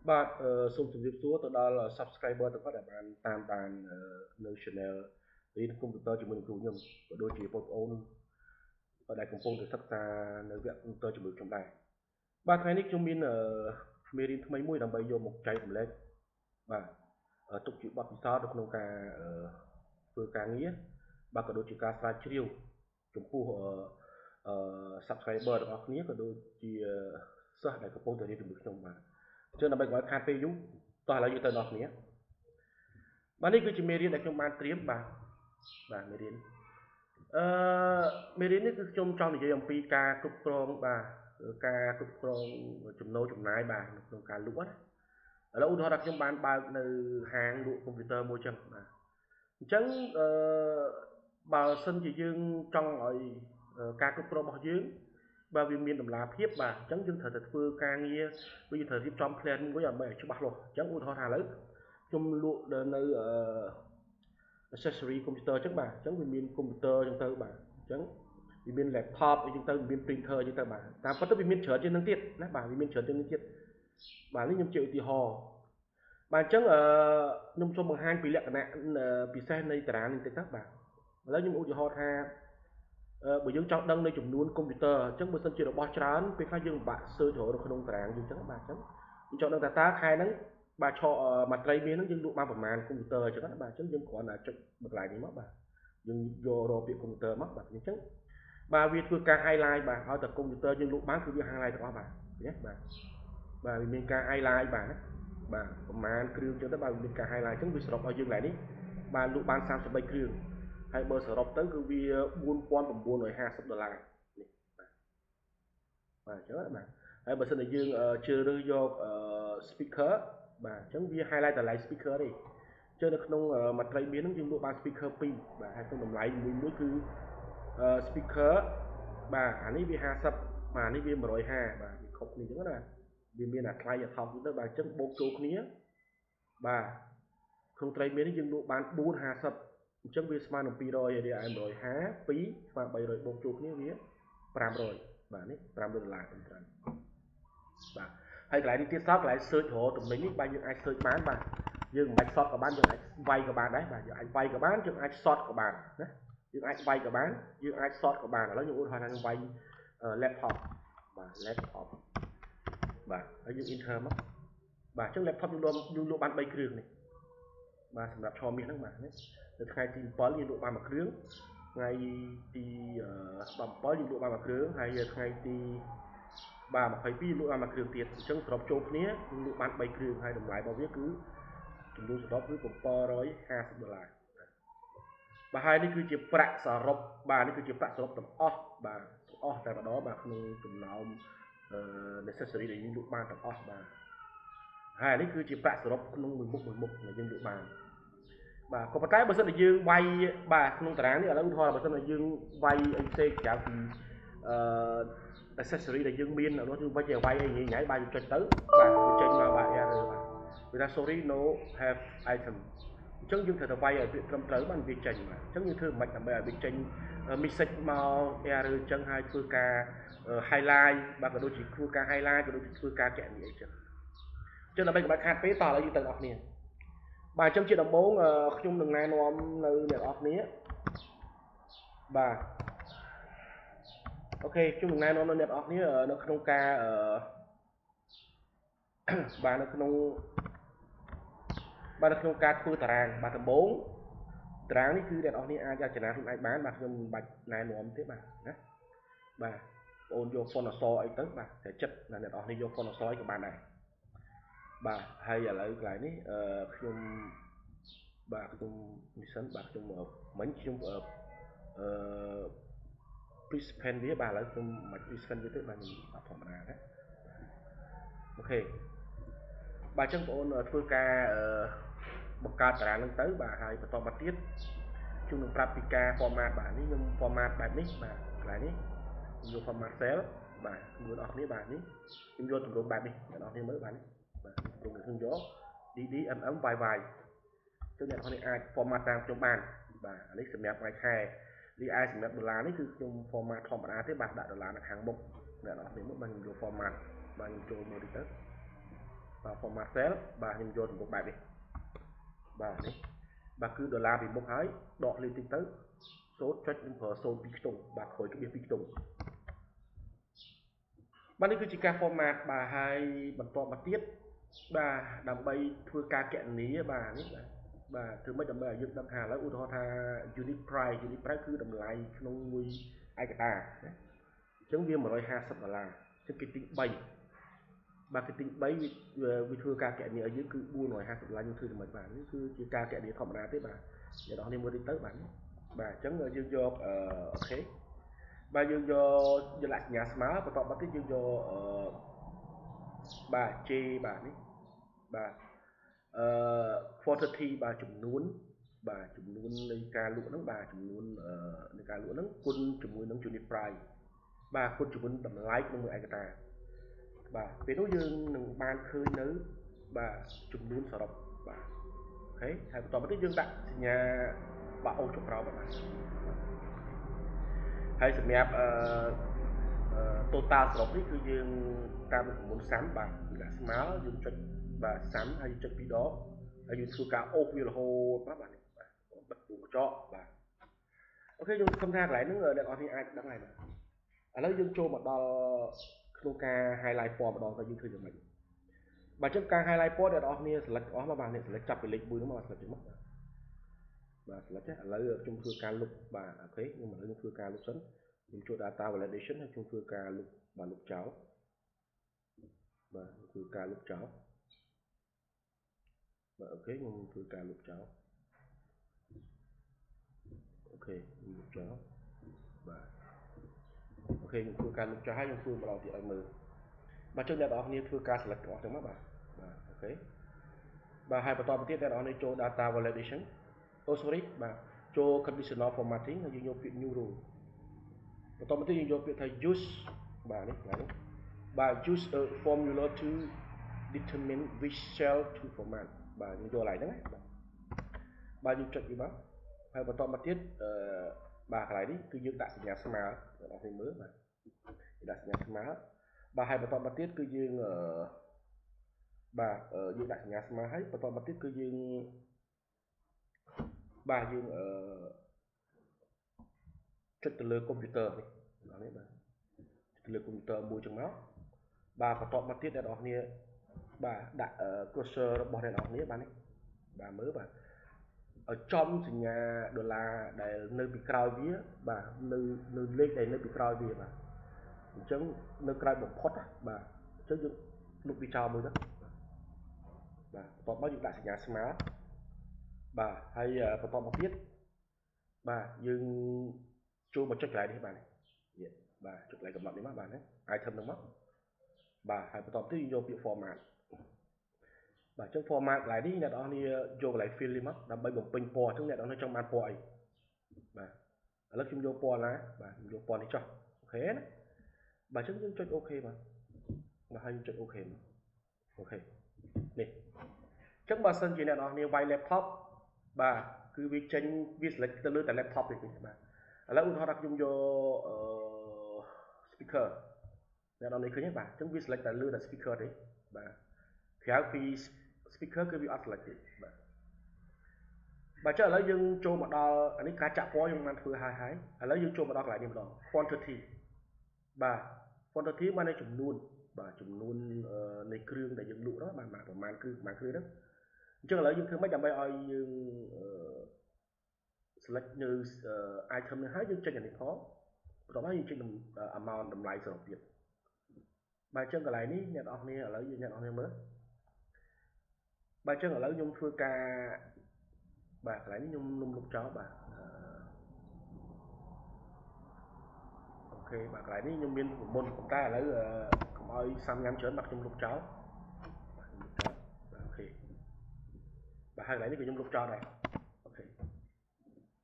បាទសូមជម្រាបសួរទៅដល់ subscriber ទាំងអស់ដែលបានតាមដាននៅ channel រៀនកុំព្យូទ័រជាមួយនឹងគ្រូខ្ញុំក៏ដូចជាបងប្អូនដែលកំពុងតែសិក្សានៅវគ្គកុំព្យូទ័រជាមួយខ្ញុំដែរបាទថ្ងៃនេះខ្ញុំមានមេរៀនថ្មីមួយដើម្បីយកមកចែករំលែកបាទទុកជាបទពិសោធន៍នៅក្នុងការធ្វើការងារបាទក៏ដូចជាការស្រាវជ្រាវចំពោះsubscriber ទាំងអស់គ្នាក៏ដូចជាសិស្សដែលកំពុងតែរៀនជាមួយខ្ញុំបាទចឹងដើម្បីកុំឲ្យខាតពេលយូរតោះឥឡូវយើងទៅដល់គ្នាបាទនេះគឺជាមេរៀនដែលខ្ញុំបានត្រៀមបាទមេរៀនមេរៀននេះគឺខ្ញុំចង់និយាយអំពីការគ្រប់គ្រងបាទការគ្រប់គ្រងចំណូលចំណាយបាទក្នុងការលក់ណាឥឡូវឧទាហរណ៍ថាខ្ញុំបានបើកនៅហាងលក់កុំព្យូទ័រមួយចឹងបាទអញ្ចឹងបើសិនជាយើងចង់ឲ្យការគ្រប់គ្រងរបស់យើងបើវាមានតម្លាភាពបាទអញ្ចឹងយើងត្រូវតែធ្វើការងារវាត្រូវរៀបចំ plan មួយដើម្បីឲ្យច្បាស់លាស់អញ្ចឹងឧទាហរណ៍ថាឥឡូវខ្ញុំលក់នៅaccessory កុំព្យូទ័រអញ្ចឹងបាទអញ្ចឹងវាមានកុំព្យូទ័រអញ្ចឹងទៅបាទអញ្ចឹងវាមាន laptop អីចឹងទៅវាមាន printer អញ្ចឹងទៅបាទតាមពិតទៅវាមានច្រើនជាងនឹងទៀតណាបាទវាមានច្រើនជាងនឹងទៀតបាទនេះខ្ញុំជាឧទាហរណ៍បាទអញ្ចឹងខ្ញុំសូមបង្ហាញពីលក្ខណៈពិសេសនៃតារាងនេះតិចទៅបាទឥឡូវខ្ញុំឧទាហរណ៍ថាបើយើងចង់ដឹងនៅចំនួនកុំព្យូទ័រអញ្ចឹងបើសិនជារបស់ច្រើនពេលខ្លះយើងពិបាក search រកនៅក្នុងតារាងយើងអញ្ចឹងបាទអញ្ចឹងយើងចង់ដឹងថាតើខែហ្នឹងបាទឆមួយត្រីមាសហ្នឹងយើងលក់បានប្រមាណកុំព្យូទ័រអញ្ចឹងណាបាទអញ្ចឹងយើងគ្រាន់តែចុចបន្លែនេះមកបាទយើងយករកពាក្យកុំព្យូទ័រមកបាទអញ្ចឹងបាទវាធ្វើការ highlight បាទឲ្យតែកុំព្យូទ័រយើងលក់បានគឺវា highlight ទាំងអស់បាទណាបាទវាមានការ highlight បាទណាបាទប្រមាណគ្រឿងអញ្ចឹងទៅបាទវាមានការ highlight អញ្ចឹងវាសរុបឲ្យយើងឡើងនេះបាទលក់បាន33គ្រឿងហើយបើសរុបទៅគឺវា$4950នេះបាទអញ្ចឹងបាទហើយបើសិនជាយើងជ្រើសរើសយក speaker បាទអញ្ចឹងវា highlight តែ live speaker ទេអញ្ចឹងនៅក្នុងមួយត្រីមានហ្នឹងយើងលក់បាន speaker 2បាទហើយក្នុងតម្លៃមួយគឺspeaker បាទអានេះវា50បាទនេះវា150បាទវាខុសគ្នាអញ្ចឹងណាវាមានអាថ្លៃថោកទៅបាទអញ្ចឹងបូកចូលគ្នាបាទក្នុងត្រីមាននេះយើងលក់បាន450អញ្ចឹងវាស្មើនឹង200ហើយរៀលឯ150 2ស្មើ300បូកចូលគ្នាវា500បាទនេះ$500ត្រឹមត្រូវបាទហើយកន្លែងនេះទៀតសោតកន្លែង search រកទំនិញនេះបាទយើងអាច search បានបាទយើងមិនបាច់ sort ក៏បានយើងអាចវាយក៏បានដែរបាទយើងអាចវាយក៏បានយើងអាច sort ក៏បានណាយើងអាចវាយក៏បានយើងអាច sort ក៏បានឥឡូវខ្ញុំឧទាហរណ៍ថាខ្ញុំវាយ laptop បាទ laptop បាទហើយយើង enter មកបាទអញ្ចឹង laptop យើងលក់បាន3គ្រឿងនេះបាទសម្រាប់ឆមាសហ្នឹងបាទនេះនៅថ្ងៃទី7យើងលក់បាន1គ្រឿងថ្ងៃទី17យើងលក់បាន1គ្រឿងហើយថ្ងៃទីបាទ22លក់បាន1គ្រឿងទៀតអញ្ចឹងសរុបចូលគ្នាយើងលក់បាន3គ្រឿងហើយតម្លៃរបស់វាគឺចំនួនសរុបគឺ$750បាទហើយនេះគឺជាប្រាក់សរុបបាទនេះគឺជាប្រាក់សរុបទាំងអស់បាទទាំងអស់តែម្ដងបាទក្នុងចំណោមnecessary ដែលយើងលក់បានទាំងអស់បាទហើយនេះគឺជាប្រាក់សរុបក្នុងមួយមុខដែលយើងលក់បានបាទក៏ប៉ុន្តែបើសិនជាយើងវាយបាទក្នុងតារាងនេះឥឡូវឧទាហរណ៍បើសិនជាយើងវាយអីផ្សេងក្រៅពីaccessory ដែលយើងមាននោះយើងវាយអីញ៉ៃបាទយើងចុចទៅបាទវាចេញមកបាទ error បាទវាថា sorry no have item អញ្ចឹងយើងត្រូវតែវាយឲ្យវាត្រឹមត្រូវបានវាចេញបាទអញ្ចឹងយើងធ្វើមិនដើម្បីឲ្យវាចេញ message មក error អញ្ចឹងហើយធ្វើការ highlight បាទក៏ដូចជាធ្វើការ highlight ក៏ដូចជាធ្វើការកណនីអីចឹងអញ្ចឹងដើម្បីកុំឲ្យខាតពេលតោះឥឡូវយើងទៅអ្នកគ្នាបាទអញ្ចឹងជាដំបូងខ្ញុំនឹងណែនាំនៅអ្នកនរគ្នាបាទអូខេខ្ញុំនឹងណែនាំនៅអ្នកនរគ្នានៅក្នុងការបាទនៅក្នុងការធ្វើតារាងបាទដំបូងតារាងនេះគឺអ្នកនរគ្នាអាចរចនាខ្លួនឯងបានបាទខ្ញុំមិនបាច់ណែនាំទេបាទណាបាទបងយក font អក្សរអីទៅបាទតែចិត្តអ្នកនរគ្នាយក font អក្សរអីក៏បានដែរបាទហើយឥឡូវកន្លែងនេះខ្ញុំនេះសិនបាទខ្ញុំមិញខ្ញុំplease pen វាបាទឥឡូវខ្ញុំមិន please pen វាទេបាទខ្ញុំអត់ធម្មតាណាអូខេបាទអញ្ចឹងបងប្អូនធ្វើការបង្កើតតារាងហ្នឹងទៅបាទហើយបន្តមកទៀតខ្ញុំនឹងប្រាប់ពីការ format បាទនេះខ្ញុំ format បែបនេះបាទកន្លែងនេះខ្ញុំយក format cell បាទមើលអស់គ្នាបាទនេះខ្ញុំយកទម្រង់បែបនេះអ្នកនរគ្នាមើលបាទនេះបាទទម្រង់ខ្ញុំយក DDMMYY ចឹងអ្នកនរគ្នាអាច format តាមខ្ញុំបានបាទអានេះសម្រាប់ថ្ងៃខែរីឯសម្រាប់ដុល្លារនេះគឺខ្ញុំ format ធម្មតាទេបាទដាក់ដុល្លារនៅខាងមុខអ្នកនរគ្នាមើលបាទខ្ញុំយក format បាទខ្ញុំចូលមើលតិចទៅ format cell បាទខ្ញុំយកសម្ពុកបែបនេះបាទនេះបាទគឺដុល្លារពីមុខហើយដកលេខតិចទៅសូត្រចុចខ្ញុំប្រើ0 2ខ្ទង់បាទក្រោយក្បៀស2ខ្ទង់បាទនេះគឺជាការ format បាទហើយបន្តមកទៀតបាទដើម្បីធ្វើការគណនាបាទនេះបាទធ្វើម៉េចដើម្បីឲ្យយើងដឹងថាឥឡូវឧទាហរណ៍ថា unit price គឺតម្លៃក្នុងមួយឯកតាណាអញ្ចឹងវា$150អញ្ចឹងគេទិញ3បាទគេទិញ3វាធ្វើការគណនាឲ្យយើងគឺ$450យើងធ្វើមិនបាទនេះគឺជាការគណនាធម្មតាទេបាទអ្នកនរគ្នាមើលតិចទៅបាទបាទអញ្ចឹងយើងយកអូខេបាទយើងយកយលសញ្ញាស្មើបន្តមកទៀតយើងយកបាទ J បាទនេះបាទquantity បាទចំនួននៃការលក់ហ្នឹងបាទចំនួននៃការលក់ហ្នឹងគុណជាមួយនឹង unit price បាទគុណជាមួយតម្លៃក្នុងមួយឯកតាបាទពេលនោះយើងនឹងបានឃើញនៅបាទចំនួនសរុបបាទអូខេហើយបន្តមកទៀតយើងដាក់សញ្ញាបាក់អូចុះក្រោមបាទហើយសម្រាប់total សរុបនេះគឺយើងតាមប្រព័ន្ធសាំបាទគឺដាក់ស្មើយើងចុចបាទសាំហើយចុច2ដងហើយយើងធ្វើការអូសវារហូតបាទបិទទូកញ្ចក់បាទអូខេយើងសង្ឃឹមថាកន្លែងហ្នឹងអ្នកនរគ្នាអាចដឹងហើយបាទឥឡូវយើងចូលមកដល់ក្នុងការ highlight ពណ៌ម្ដងទៅយើងធ្វើយ៉ាងម៉េចបាទចឹងការ highlight ពណ៌អ្នកនរគ្នា select អស់មកបាទអ្នក select ចាប់ពីលេខ1ហ្នឹងមក select ចឹងមកបាទ select ឥឡូវខ្ញុំធ្វើការលុបបាទអូខេខ្ញុំឥឡូវខ្ញុំធ្វើការលុបសិនខ្ញុំចូល data validation ហើយខ្ញុំធ្វើការលុបបាទលុបចោលបាទធ្វើការលុបចោលបាទអូខេខ្ញុំធ្វើការលុបចោលអូខេខ្ញុំលុបចោលបាទអូខេខ្ញុំធ្វើការលុបចោលហើយខ្ញុំធ្វើម្ដងទៀតឲ្យមើលបាទចឹងអ្នកនរគ្នាធ្វើការ select អស់ចឹងមកបាទអូខេបាទហើយបន្តទៅទៀតអ្នកនរគ្នាចូល data validation sorry បាទចូល conditional formatting ហើយយើងយកពាក្យ new rule បន្តមកទៀតយើងយកពាក្យថា use បាទនេះកន្លែងនេះបាទ use a formula to determine which cell to format បាទយើងយកកន្លែងហ្នឹងណាបាទយើងចុចវាមកហើយបន្តមកទៀតបាទកន្លែងនេះគឺយើងដាក់សញ្ញាស្មើអ្នកនរគ្នាមើលបាទដាក់សញ្ញាស្មើបាទហើយបន្តមកទៀតគឺយើងបាទយើងដាក់សញ្ញាស្មើហើយបន្តមកទៀតគឺយើងបាទយើងចុចទៅលើកុំព្យូទ័រនេះបាទទៅលើកុំព្យូទ័រមួយចឹងមកបាទបន្តមកទៀតអ្នកនរគ្នាបាទដាក់ cursor របស់អ្នកនរគ្នាបាទនេះបាទមើលបាទឲ្យចំសញ្ញាដុល្លារដែលនៅពីក្រោយវាបាទនៅលេខដែលនៅពីក្រោយវាបាទអញ្ចឹងនៅក្រោយបំផុតបាទអញ្ចឹងយើងលុបវាចោលមួយទៅបាទបន្តមកយើងដាក់សញ្ញាស្មើបាទហើយបន្តមកទៀតបាទយើងចូលមកចុចកន្លែងនេះបាទបាទចុចកន្លែងកំណត់នេះមកបាទហ្នឹង item ហ្នឹងមកបាទហើយបន្តទៀតយើងយកពាក្យ format បាទអញ្ចឹង format កន្លែងនេះអ្នកនរគ្នាយកកន្លែង fill នេះមកដើម្បីបំពេញពណ៌អញ្ចឹងអ្នកនរគ្នាចង់បានពណ៌អីបាទឥឡូវខ្ញុំយកពណ៌ណាបាទខ្ញុំយកពណ៌នេះចុះអូខេណាបាទអញ្ចឹងយើងចុច OK បាទហើយយើងចុច OK អូខេនេះអញ្ចឹងបើសិនជាអ្នកនរគ្នាវាយ laptop បាទគឺវាចេញវា select ទៅលើតែ laptop ទេបាទឥឡូវឧទាហរណ៍ថាខ្ញុំយកspeaker អ្នកនរគ្នាឃើញទេបាទអញ្ចឹងវា select តែលើតែ speaker ទេបាទក្រៅពី speaker គឺវាអត់ select ទេបាទចុះឥឡូវយើងចូលមកដល់អានេះការចាក់ពណ៌យើងបានធ្វើហើយឥឡូវយើងចូលមកដល់កន្លែងនេះម្ដង quantity បាទ quantity បាននៃចំនួនបាទចំនួននៃគ្រឿងដែលយើងលក់đóបាទប្រមាណគឺប្រមាណគ្រឿងហ្នឹងអញ្ចឹងឥឡូវយើងធ្វើម៉េចដើម្បីឲ្យយើង select នៅ item នេះហើយយើងចុចអានេះផងបន្ទាប់មកយើងចុច amount តម្លៃសរុបទៀតបាទអញ្ចឹងកន្លែងនេះអ្នកនរគ្នាឥឡូវយើងអ្នកនរគ្នាមើលបាទអញ្ចឹងឥឡូវខ្ញុំធ្វើការបាទកន្លែងនេះខ្ញុំលុបចោលបាទអូខេបាទកន្លែងនេះខ្ញុំមានមុនប៉ុន្តែឥឡូវកុំឲ្យសាំញ៉ាំច្រើនបាទខ្ញុំលុបចោលបាទអូខេបាទហើយកន្លែងនេះក៏ខ្ញុំលុបចោលដែរអូខេ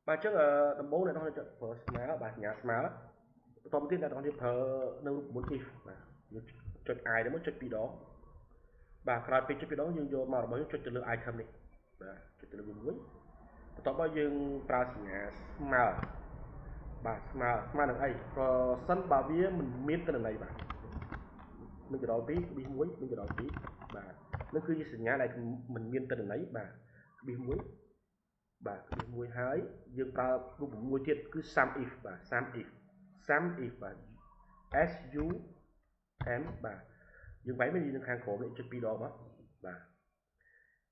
បាទអញ្ចឹងដំបូងអ្នកនរគ្នាប្រើស្មើបាទសញ្ញាស្មើបន្តមកទៀតអ្នកនរគ្នាប្រើនៅរូបមន្ត if បាទយើងចុច i ទៅមកចុច2ដងបាទក្រោយពេលចុច2ដងយើងយកមករបស់យើងចុចទៅលើ item នេះបាទចុចទៅលើវាមួយបន្ទាប់មកយើងប្រើសញ្ញាស្មើបាទស្មើនឹងអីប្រសិនបើវាមិនមានទិន្នន័យបាទ1.2 1.1 1.2បាទ nó cứสัญญา này mình miên tên lấy bà bị muối bà bị muối hái dương ta cũng muối tiết cứ sam if bà sam if bà s u m bà dương váy mới đi đường hàng khổ để chụp video đó bà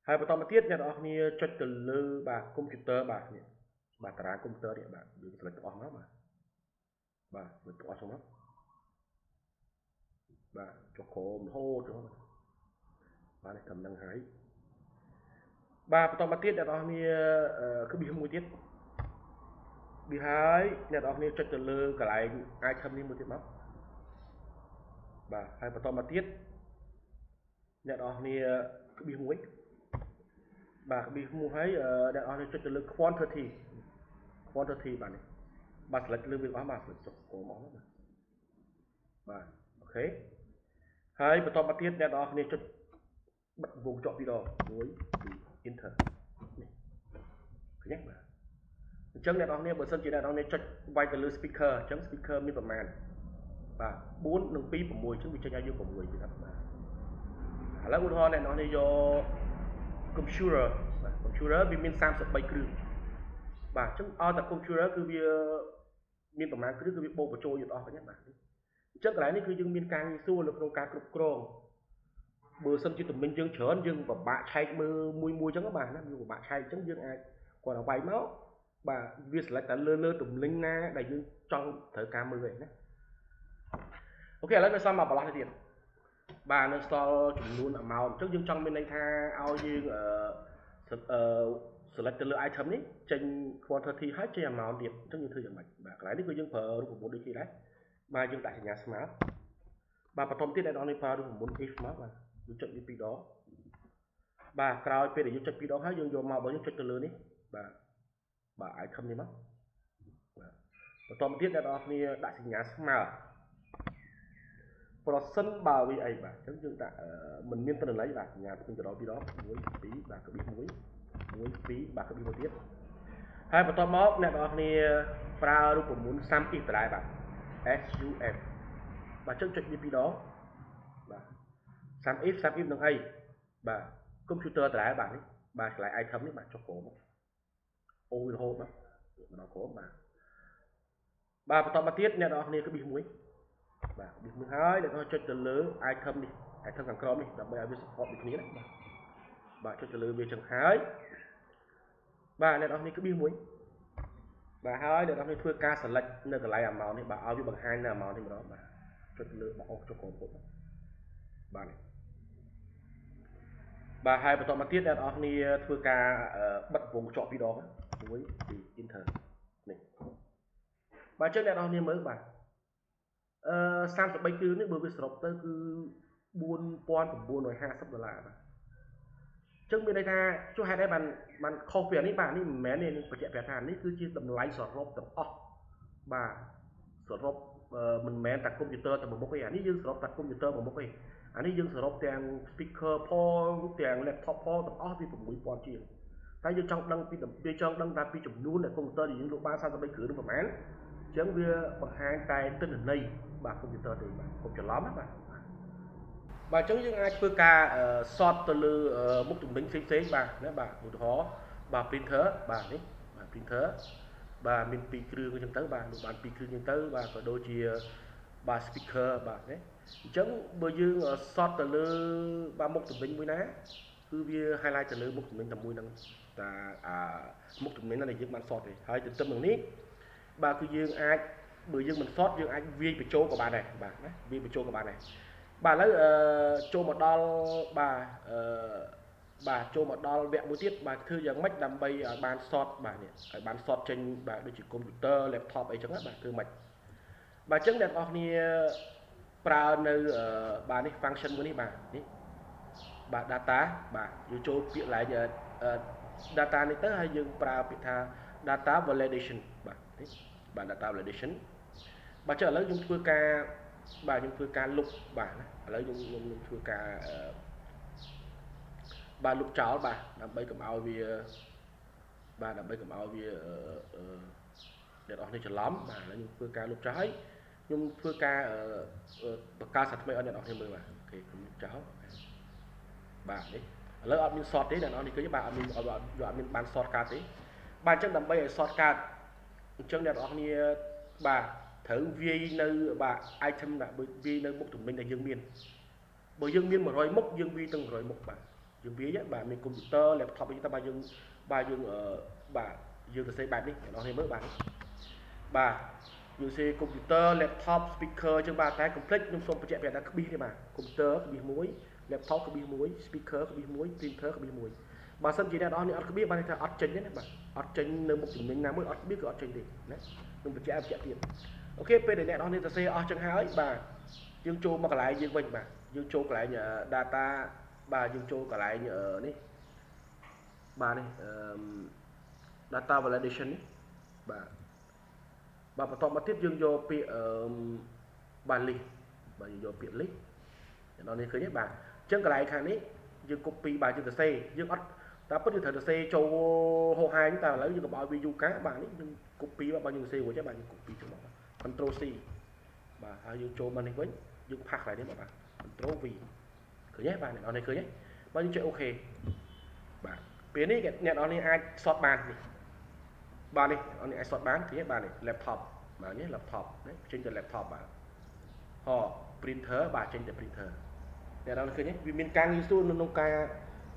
hai bắt đầu tiết nha đó ni cho từ lư bà computer bà tara computer đấy bà đừng select on đó bà select on xong đó bà cho khổ hô cho bà này cầm năng hái bà bắt đầu tiết nha đó ni cứ bị muối tiết bị hái nha đó ni cho từ lư cả lại ai thâm đi muối tiết đó bà hai bắt đầu tiết nha đó ni cứ bị muối bà bị mua thấy đại on cho từ quantity bà này bà select lưu việc đó bà select chụp cổ món đó bà ok hai bắt đầu bắt tiết đại on này cho bật vùng chọn video với enter này nhé bà chẳng đại on này bữa sân chỉ đại on này cho vài từ lưu speaker chẳng speaker miประมาณbà 4 1 2 6 chẳng bị chơi nhau vô 6 gì đó bàแล้วอุทธรณ์เนี่ยnó này do computer វាមាន33គ្រឿងបាទអញ្ចឹងឲ្យតែ computer គឺវាមានប្រមាណគ្រឿងគឺវាបូកបញ្ចូលយកអស់ហ្នឹងបាទអញ្ចឹងកន្លែងនេះគឺយើងមានការងាយស្រួលនៅក្នុងការគ្រប់គ្រងបើសិនជាទំនិញយើងច្រើនយើងពិបាកឆែកមើលមួយអញ្ចឹងបាទណាវាពិបាកឆែកអញ្ចឹងយើងអាចគាត់ឲ្យវាយមកបាទវា select តែលើទំនិញណាដែលយើងចង់ត្រូវការមើលឯណាអូខេឥឡូវនៅសល់មកបន្លោះទៅទៀតបាទនៅសល់ចំនួន amount អញ្ចឹងយើងចង់មានន័យថាឲ្យយើងselect ទៅលើ item នេះចេញ quantity ហើយចេញ amount ទៀតអញ្ចឹងយើងធ្វើយ៉ាងម៉េចបាទកន្លែងនេះគឺយើងប្រើរូបមន្តដូចគ្នាដែរបាទយើងដាក់សញ្ញា smart បាទបន្តទៀតអ្នកនរនេះប្រើរូបមន្ត if មកបាទយើងចុចវាពីរដងបាទក្រោយពេលដែលយើងចុចពីរដងហើយយើងយកមកបើយើងចុចទៅលើនេះបាទ item នេះមកបាទបន្តទៀតអ្នកនរគ្នាដាក់សញ្ញា smart ប្រសិនបើវាអីបាទអញ្ចឹងយើងដាក់មិនមានទិន្នន័យបាទសញ្ញាខ្ញុំទៅដល់ពីរដង1 2បាទក្បៀស1 1 2បាទក្បៀសមួយទៀតហើយបន្តមកអ្នកនរគ្នាប្រើរូបមន្ត sum if ដដែលបាទ SUM បាទចុចវាពីរដងបាទ sum if នឹងអីបាទ computer ដដែលបាទនេះបាទឆ្លៃ item នេះបាទចុះក្រោមអូវារហូតបាទម្ដងក្រោមបាទបន្តមកទៀតអ្នកនរគ្នាក្បៀសមួយបាទវាមួយហើយអ្នកចុចទៅលើ item នេះ item ខាងក្រោមនេះដើម្បីឲ្យវា support ដូចគ្នាណាបាទចុចទៅលើវាចឹងហើយបាទអ្នកនរគ្នាក្បៀសមួយបាទហើយអ្នកនរគ្នាធ្វើការ select នៅកន្លែង amount នេះបាទឲ្យវាបង្ហាញនៅ amount នេះម្ដងបាទចុចលើបោះចុចក្រោមពុតបាទនេះបាទហើយបន្តមកទៀតអ្នកនរគ្នាធ្វើការបិទវងកញ្ចក់ពីរដង1 2 enter នេះបាទអញ្ចឹងអ្នកនរគ្នាមើលបាទ33គ្រឿងនេះបើវាសរុបទៅគឺ$4,950បាទអញ្ចឹងមានន័យថាចុះហេតុអីបានខុសពីអានេះបាទនេះមិនមែននេះបញ្ជាក់ប្រាប់ថានេះគឺជាតម្លៃសរុបទាំងអស់បាទសរុបមិនមែនតែកុំព្យូទ័រតែមួយមុខទេអានេះយើងសរុបតែកុំព្យូទ័រមួយមុខទេអានេះយើងសរុបទាំង speaker ផងទាំង laptop ផងទាំងអស់វា$6,000ជាងតែយើងចង់ដឹងពីចំនួននៃកុំព្យូទ័រដែលយើងលក់បាន33គ្រឿងប្រហែលអញ្ចឹងវាបង្ហាញតែទិន្នន័យបាទកុំព្យូទ័រទេបាទកុំច្រឡំណាបាទអញ្ចឹងយើងអាចធ្វើការ sort ទៅលើមុខទំនិញផ្សេងៗបាទណាបាទឧទាហរណ៍បាទ printer បាទនេះបាទ printer បាទមាន2គ្រឿងអញ្ចឹងទៅបាទបាន2គ្រឿងអញ្ចឹងទៅបាទក៏ដូចជាបាទ speaker បាទណាអញ្ចឹងបើយើង sort ទៅលើបាទមុខទំនិញមួយណាគឺវា highlight ទៅលើមុខទំនិញតែមួយហ្នឹងតែមុខទំនិញហ្នឹងដែលយើងបាន sort ទេហើយទន្ទឹមនឹងនេះបាទគឺយើងអាចបើយើងមិន sort យើងអាចវាយបញ្ចូលក៏បានដែរបាទណាវាយបញ្ចូលក៏បានដែរបាទឥឡូវចូលមកដល់បាទចូលមកដល់វគ្គមួយទៀតបាទធ្វើយ៉ាងម៉េចដើម្បីឲ្យបាន sort បាទនេះឲ្យបាន sort ចេញបាទដូចជា computer laptop អីចឹងបាទធ្វើម៉េចបាទអញ្ចឹងអ្នកនរគ្នាប្រើនៅបាទនេះ function មួយនេះបាទនេះបាទ data បាទយើងចូលពាក្យឡើង data នេះទៅហើយយើងប្រើពាក្យថា data validation បាទនេះបាទ data validation បាទចុះឥឡូវយើងធ្វើការបាទយើងធ្វើការលុបបាទណាឥឡូវខ្ញុំធ្វើការបាទលុបចោលបាទដើម្បីកុំឲ្យវាបាទដើម្បីកុំឲ្យវាអ្នកនរគ្នាច្រឡំបាទឥឡូវខ្ញុំធ្វើការលុបចោលហើយខ្ញុំធ្វើការបង្កើតសារថ្មីឲ្យអ្នកនរគ្នាមើលបាទអូខេខ្ញុំលុបចោល បាទនេះឥឡូវអត់មាន short ទេអ្នកនរនេះឃើញបាទអត់មានបាន short កាត់ទេបាទអញ្ចឹងដើម្បីឲ្យ short កាត់អញ្ចឹងអ្នកនរគ្នាបាទត្រូវវាយនៅបាទ item ដាក់វាយនៅមុខទំនិញដែលយើងមានបើយើងមាន100មុខយើងវាយទាំង100មុខបាទយើងវាយបាទមានកុំព្យូទ័រ laptop អីទៅបាទយើងបាទយើងទៅសេបែបនេះអ្នកនរគ្នាមើលបាទបាទយើងសេកុំព្យូទ័រ laptop speaker អញ្ចឹងបាទតែ complete ខ្ញុំសូមបញ្ជាក់ប្រាប់ថាក្បៀសទេបាទកុំព្យូទ័រក្បៀសមួយ laptop ក្បៀសមួយ speaker ក្បៀសមួយ printer ក្បៀសមួយបើសិនជាអ្នកនរនេះអត់ក្បៀសបាទថាអត់ចេញទេណាបាទអត់ចេញនៅមុខទំនិញណាមួយអត់ក្បៀសគឺអត់ចេញទេណាខ្ញុំបញ្ជាក់ទៀតអូខេពេលដែលអ្នកនរនេះសរសេរអស់ចឹងហើយបាទយើងចូលមកកន្លែងយើងវិញបាទយើងចូលកន្លែង data បាទយើងចូលកន្លែងនេះបាទនេះdata validation នេះបាទបន្តមកទៀតយើងយកពាក្យបាទ list បាទយើងយកពាក្យ list អ្នកនរនេះឃើញទេបាទអញ្ចឹងកន្លែងខាងនេះយើង copy បាទយើងសរសេរយើងអត់តែពិតយើងត្រូវសរសេរចូលហោហាញតែឥឡូវយើងកុំឲ្យវាយូរកាបាទនេះយើង copy បាទយើងសរសេររួចហើយបាទយើង copy ចូលមក Ctrl C បាទហើយយើងចូលមកនេះវិញយើងផាសកន្លែងនេះមកបាទ Ctrl V ឃើញទេបាទអ្នកនរនេះឃើញទេបាទយើងចុច OK បាទពេលនេះអ្នកនរនេះអាច sort បាននេះបាទនេះអ្នកនរនេះអាច sort បានឃើញទេបាទនេះ laptop បាទនេះ laptop នេះចេញទៅ laptop បាទprinter បាទចេញទៅ printer អ្នកនរឃើញទេវាមានការងាយស្រួលនៅក្នុងការ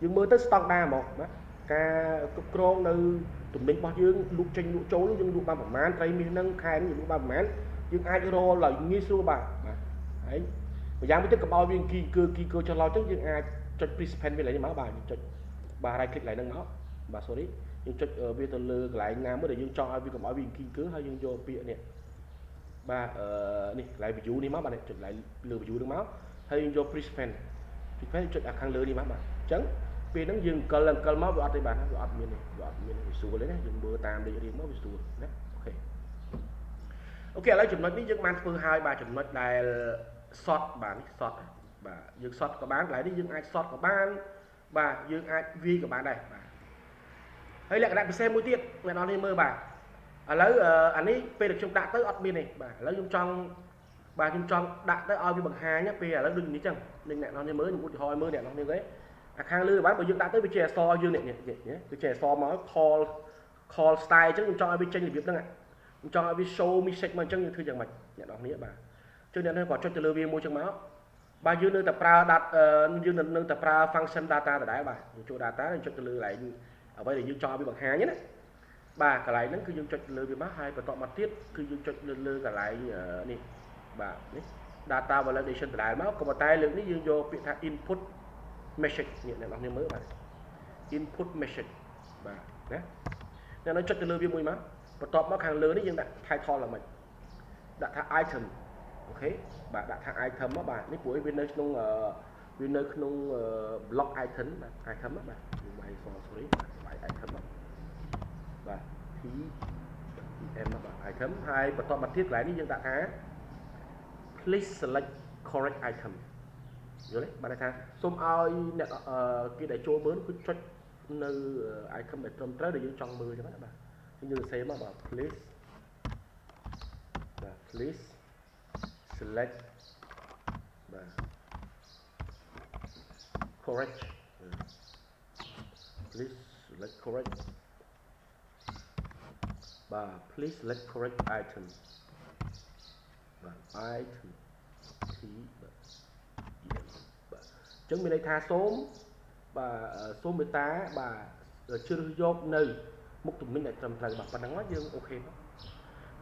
យើងមើលទៅ stock ដែរហ្មងណាការគ្រប់គ្រងនៅទំនិញរបស់យើងលក់ចេញលក់ចូលយើងលក់បានប្រមាណត្រីមាសហ្នឹងខែនេះយើងលក់បានប្រមាណយើងអាចរកឲ្យងាយស្រួលបាទហើយម្យ៉ាងវិញទៀតកុំឲ្យវាគីគឺចុះឡោចទៅយើងអាចចុច participant វាឡើងមកបាទយើងចុចបាទ right click ឡើងហ្នឹងមកបាទ sorry យើងចុចវាទៅលើកន្លែងណាមួយដែលយើងចង់ឲ្យវាកុំឲ្យវាគីគឺហើយយើងយកពាក្យនេះបាទនេះកន្លែង view នេះមកបាទចុចកន្លែងលើ view ហ្នឹងមកហើយយើងយក participant ចុចខាងលើនេះមកបាទអញ្ចឹងពេលហ្នឹងយើងកិលមកវាអត់ទេបាទវាអត់មានទេវាអត់មានវាស្រួលទេណាយើងមើលតាមលេខរៀងមកវាស្រួលណាអូខេឥឡូវចំណុចនេះយើងបានធ្វើហើយបាទចំណុចដែល sort បាទនេះ sort បាទយើង sort ក៏បានកន្លែងនេះយើងអាច sort ក៏បានបាទយើងអាចវាយក៏បានដែរបាទហើយលក្ខណៈពិសេសមួយទៀតអ្នកនរនេះមើលបាទឥឡូវអានេះពេលដែលខ្ញុំដាក់ទៅអត់មានទេបាទឥឡូវខ្ញុំចង់ដាក់ទៅឲ្យវាបង្ហាញពេលឥឡូវដូចនេះចឹងនឹងអ្នកនរនេះមើលខ្ញុំឧទាហរណ៍ឲ្យមើលអ្នកនរនេះគេអាខាងលើបាទបើយើងដាក់ទៅវាជាអក្សរយើងនេះវាជាអក្សរមក call style អញ្ចឹងខ្ញុំចង់ឲ្យវាចេញរបៀបហ្នឹងខ្ញុំចង់ឲ្យវា show message មកអញ្ចឹងយើងធ្វើយ៉ាងម៉េចអ្នកនរនេះបាទជួយអ្នកនេះក៏ចុចទៅលើវាមួយចឹងមកបាទយើងនៅតែប្រើយើងនៅតែប្រើ function data ដដែលបាទយើងចូល data យើងចុចទៅលើកន្លែងអ្វីដែលយើងចង់ឲ្យវាបង្ហាញណាបាទកន្លែងហ្នឹងគឺយើងចុចលើវាមកហើយបន្តមកទៀតគឺយើងចុចលើកន្លែងនេះបាទនេះ data validation ដដែលមកក៏ប៉ុន្តែលើកនេះយើងយកពាក្យថា input message នេះអ្នកនរគ្នាមើលបាទ input message បាទណាអ្នកនរចុចទៅលើវាមួយមកបន្ទាប់មកខាងលើនេះយើងដាក់ title ឡើងមកដាក់ថា item អូខេបាទដាក់ថា item មកបាទនេះព្រោះវានៅក្នុង block item បាទ item បាទវាយ sorry វាយ item បាទ T M បាទ item ហើយបន្តមកទៀតកន្លែងនេះយើងដាក់ថា please select correct item យល់ទេបាទថាសូមឲ្យអ្នកគេដែលចូលមើលគឺចុចនៅ item ដែលត្រឹមត្រូវដែលយើងចង់មើលអញ្ចឹងបាទយើងសរសេរមកបាទ please select បាទ correct please select correct បាទ please select correct item បាទ item T បាទអញ្ចឹងមានន័យថាសូមមេត្តាបាទជ្រើសយកនៅមុខទំនិញដែលត្រឹមត្រូវបាទប៉ុណ្ណឹងយើងអូខេ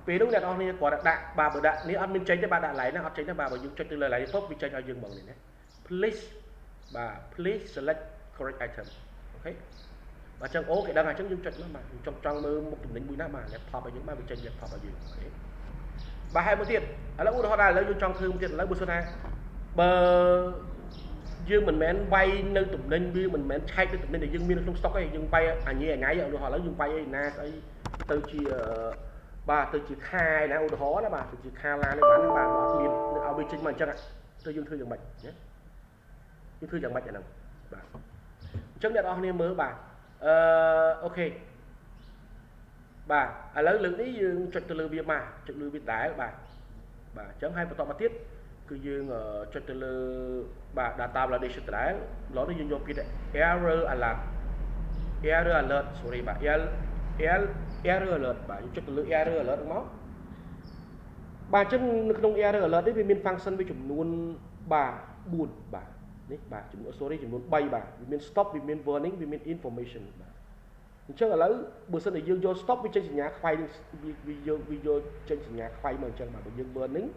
ពេលនោះអ្នកនរគ្នាគាត់ដាក់បាទបើដាក់នេះអត់មានចេញទេបាទដាក់កន្លែងហ្នឹងអត់ចេញទេបាទបើយើងចុចទៅលើកន្លែងនេះปุ๊បវាចេញឲ្យយើងហ្មងនេះណា please select correct item អូខេបាទអញ្ចឹងអូគេដឹងអញ្ចឹងយើងចុចមកបាទយើងចង់មើលមុខទំនិញមួយណាបាទ laptop ឲ្យយើងបាទវាចេញ laptop ឲ្យយើងអូខេបាទហើយមួយទៀតឥឡូវឧទាហរណ៍ដែរឥឡូវយើងចង់ធ្វើមួយទៀតឥឡូវបើសិនថាបើយើងមិនមែនវាយនៅទំនិញវាមិនមែនឆែកនៅទំនិញដែលយើងមាននៅក្នុង stock ទេយើងវាយអាញ៉ៃឧទាហរណ៍ឥឡូវយើងវាយឯណាស្អីទៅជាបាទទៅជាខែណាឧទាហរណ៍ណាបាទទៅជាខែឡាននេះបាទអត់មានឲ្យវាចេញមកអញ្ចឹងទៅយើងធ្វើយ៉ាងម៉េចណាយើងធ្វើយ៉ាងម៉េចអាហ្នឹងបាទអញ្ចឹងអ្នកនរគ្នាមើលបាទអូខេបាទឥឡូវលើកនេះយើងចុចទៅលើវាបាទចុចលើវាដែរបាទអញ្ចឹងហើយបន្តមកទៀត គឺយើងចុចទៅលើបាទ data validation ដដែលឡូវនេះយើងយកពាក្យ error alert error alert sorry បាទ error alert បាទយើងចុចទៅលើ error alert ហ្នឹងមកបាទអញ្ចឹងនៅក្នុង error alert នេះវាមាន function វាចំនួនបាទ4បាទនេះបាទចំនួន sorry ចំនួន3បាទវាមាន stop វាមាន warning វាមាន information បាទអញ្ចឹងឥឡូវបើសិនតែយើងយក stop វាចេញសញ្ញាខ្វាយនឹងវាយកចេញសញ្ញាខ្វាយមកអញ្ចឹងបាទបើយើង warning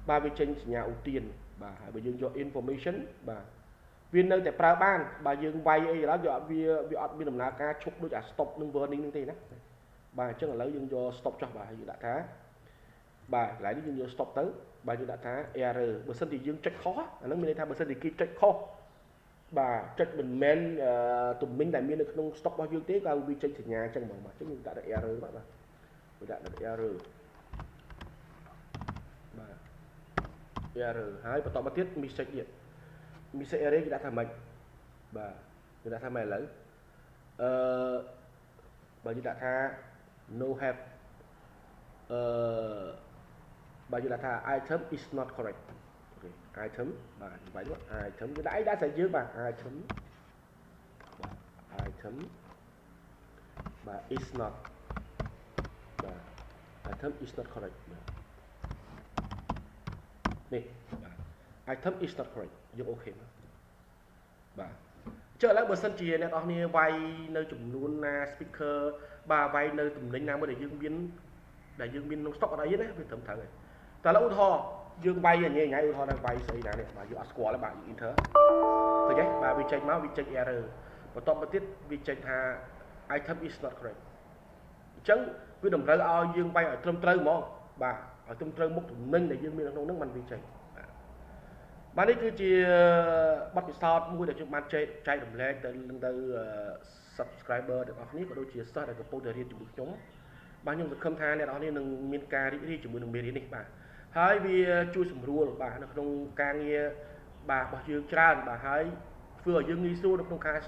បាទវាចេញសញ្ញាឧទានបាទហើយបើយើងយក information បាទវានៅតែប្រើបានបើយើងវាយអីក៏ដោយវាអត់មានដំណើរការឈប់ដូចអា stop និង warning នឹងទេណាបាទអញ្ចឹងឥឡូវយើងយក stop ចុះបាទហើយយើងដាក់ថាបាទកន្លែងនេះយើងយក stop ទៅបាទយើងដាក់ថា error បើសិនជាយើងចុចខុសអាហ្នឹងមានន័យថាបើសិនជាគេចុចខុសបាទចុចមិនមែនទំនិញដែលមាននៅក្នុង stock របស់យើងទេក៏វាចេញសញ្ញាអញ្ចឹងហ្មងបាទអញ្ចឹងយើងដាក់តែ error បាទយើងដាក់តែ error បាទ error ហើយបន្តមកទៀត mistake ទៀត mistake error គេដាក់ថាម៉េចបាទគេដាក់ថាម៉េចឥឡូវបើយើងដាក់ថា no have បាទយើងដាក់ថា item is not correct អូខេ item បាទបាយនោះ item យើងដាក់អីដាក់តែយើងបាទ item បាទ item បាទ is not បាទ item is not correct បាទនេះបាទ item is not correct យើងអូខេបាទបាទចុះឥឡូវបើសិនជាអ្នកនរគ្នាវាយនៅចំនួនណា speaker បាទវាយនៅទំនិញណាមួយដែលយើងមានក្នុង stock អត់អីទេណាវាត្រឹមត្រូវហើយតែឥឡូវឧទាហរណ៍យើងវាយញ៉ៃឧទាហរណ៍ថាវាយស្អីណានេះបាទយើងអត់ស្គាល់ទេបាទយើង enter ឃើញទេបាទវាចេញមកវាចេញ error បន្ទាប់មកទៀតវាចេញថា item is not correct អញ្ចឹងវាតម្រូវឲ្យយើងវាយឲ្យត្រឹមត្រូវហ្មងបាទឲ្យត្រឹមត្រូវមុខទំនិញដែលយើងមានក្នុងហ្នឹងมันវាចេញបាទនេះគឺជាបទពិសោធន៍មួយដែលខ្ញុំបានចែករំលែកទៅ subscriber ទាំងអស់គ្នាក៏ដូចជាសិស្សដែលកំពុងតែរៀនជាមួយខ្ញុំបាទខ្ញុំសង្ឃឹមថាអ្នកនរគ្នានឹងមានការរីករាយជាមួយនឹងមេរៀននេះបាទហើយវាជួយសម្រួលបាទនៅក្នុងការងារបាទរបស់យើងច្រើនបាទហើយធ្វើឲ្យយើងងាយស្រួលនៅក្នុងការ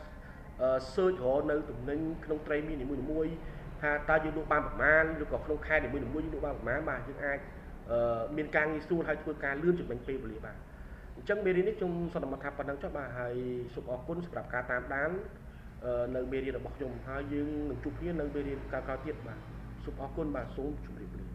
search រកនៅទំនិញក្នុងត្រីមាននីមួយៗថាតើយើងលក់បានប្រមាណឬក៏ក្នុងខែនីមួយៗយើងលក់បានប្រមាណបាទយើងអាចមានការងាយស្រួលហើយធ្វើការលឿនចំណេញពេលវេលាបាទអញ្ចឹងមេរៀននេះខ្ញុំសូមថាប៉ុណ្្នឹងចុះបាទហើយសូមអរគុណសម្រាប់ការតាមដាននៅមេរៀនរបស់ខ្ញុំហើយយើងនឹងជួបគ្នានៅមេរៀនក្រោយៗទៀតបាទសូមអរគុណបាទសូមជម្រាបលា